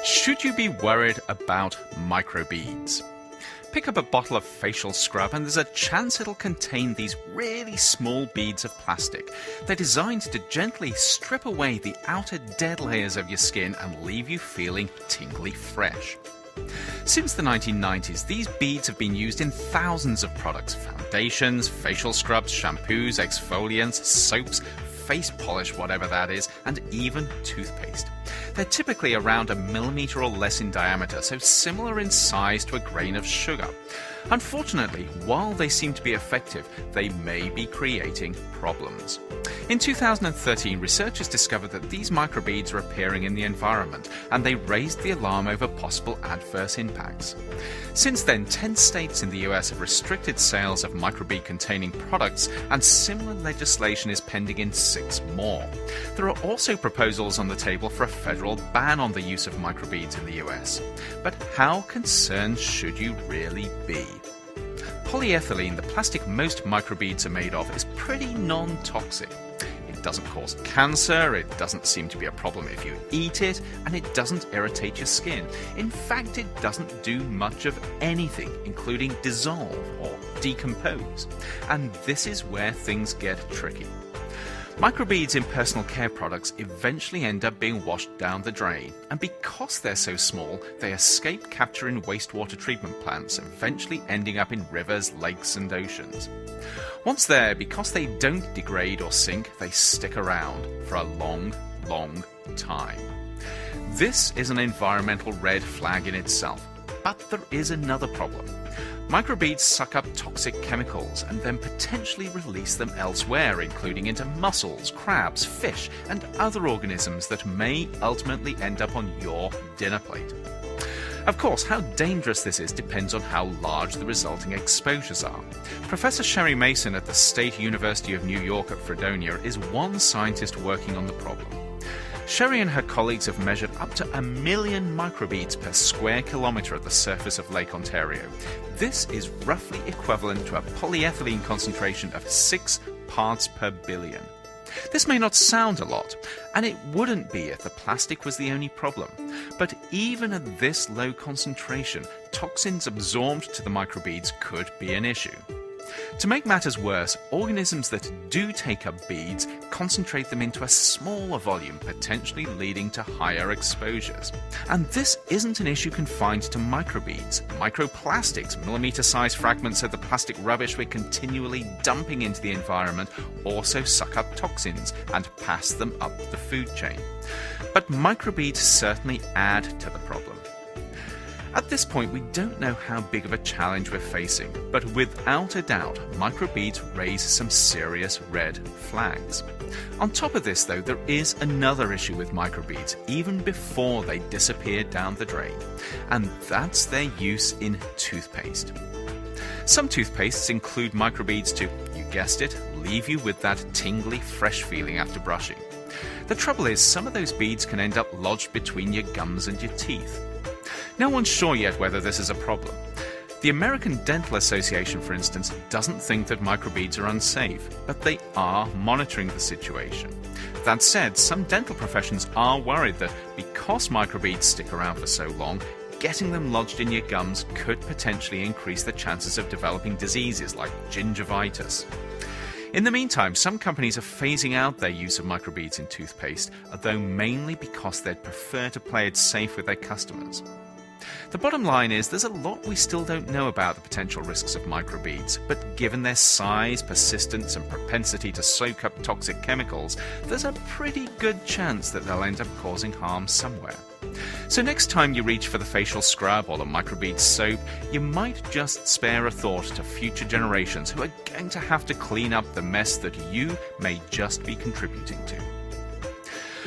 Should you be worried about microbeads? Pick up a bottle of facial scrub and there's a chance it'll contain these really small beads of plastic. They're designed to gently strip away the outer dead layers of your skin and leave you feeling tingly fresh. Since the 1990s, these beads have been used in thousands of products: foundations, facial scrubs, shampoos, exfoliants, soaps, face polish, whatever that is, and even toothpaste. They're typically around 1 millimeter or less in diameter, so similar in size to a grain of sugar. Unfortunately, while they seem to be effective, they may be creating problems. In 2013, researchers discovered that these microbeads are appearing in the environment, and they raised the alarm over possible adverse impacts. Since then, 10 states in the US have restricted sales of microbead-containing products, and similar legislation is pending in 6 more. There are also proposals on the table for a federal ban on the use of microbeads in the US. But how concerned should you really be? Polyethylene, the plastic most microbeads are made of, is pretty non-toxic. It doesn't cause cancer, it doesn't seem to be a problem if you eat it, and it doesn't irritate your skin. In fact, it doesn't do much of anything, including dissolve or decompose. And this is where things get tricky. Microbeads in personal care products eventually end up being washed down the drain, and because they're so small, they escape capture in wastewater treatment plants, eventually ending up in rivers, lakes, and oceans. Once there, because they don't degrade or sink, they stick around for a long, long time. This is an environmental red flag in itself, but there is another problem. Microbeads suck up toxic chemicals and then potentially release them elsewhere, including into mussels, crabs, fish, and other organisms that may ultimately end up on your dinner plate. Of course, how dangerous this is depends on how large the resulting exposures are. Professor Sherry Mason at the State University of New York at Fredonia is one scientist working on the problem. Sherry and her colleagues have measured up to 1 million microbeads per square kilometre at the surface of Lake Ontario. This is roughly equivalent to a polyethylene concentration of 6 parts per billion. This may not sound a lot, and it wouldn't be if the plastic was the only problem. But even at this low concentration, toxins absorbed to the microbeads could be an issue. To make matters worse, organisms that do take up beads concentrate them into a smaller volume, potentially leading to higher exposures. And this isn't an issue confined to microbeads. Microplastics, millimeter-sized fragments of the plastic rubbish we're continually dumping into the environment, also suck up toxins and pass them up the food chain. But microbeads certainly add to the problem. At this point, we don't know how big of a challenge we're facing, but without a doubt, microbeads raise some serious red flags. On top of this, though, there is another issue with microbeads, even before they disappear down the drain, and that's their use in toothpaste. Some toothpastes include microbeads to, you guessed it, leave you with that tingly, fresh feeling after brushing. The trouble is, some of those beads can end up lodged between your gums and your teeth. No one's sure yet whether this is a problem. The American Dental Association, for instance, doesn't think that microbeads are unsafe, but they are monitoring the situation. That said, some dental professions are worried that because microbeads stick around for so long, getting them lodged in your gums could potentially increase the chances of developing diseases like gingivitis. In the meantime, some companies are phasing out their use of microbeads in toothpaste, though mainly because they'd prefer to play it safe with their customers. The bottom line is there's a lot we still don't know about the potential risks of microbeads, but given their size, persistence, and propensity to soak up toxic chemicals, there's a pretty good chance that they'll end up causing harm somewhere. So next time you reach for the facial scrub or the microbead soap, you might just spare a thought to future generations who are going to have to clean up the mess that you may just be contributing to.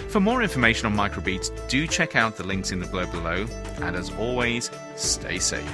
For more information on microbeads, do check out the links in the blurb below, and as always, stay safe.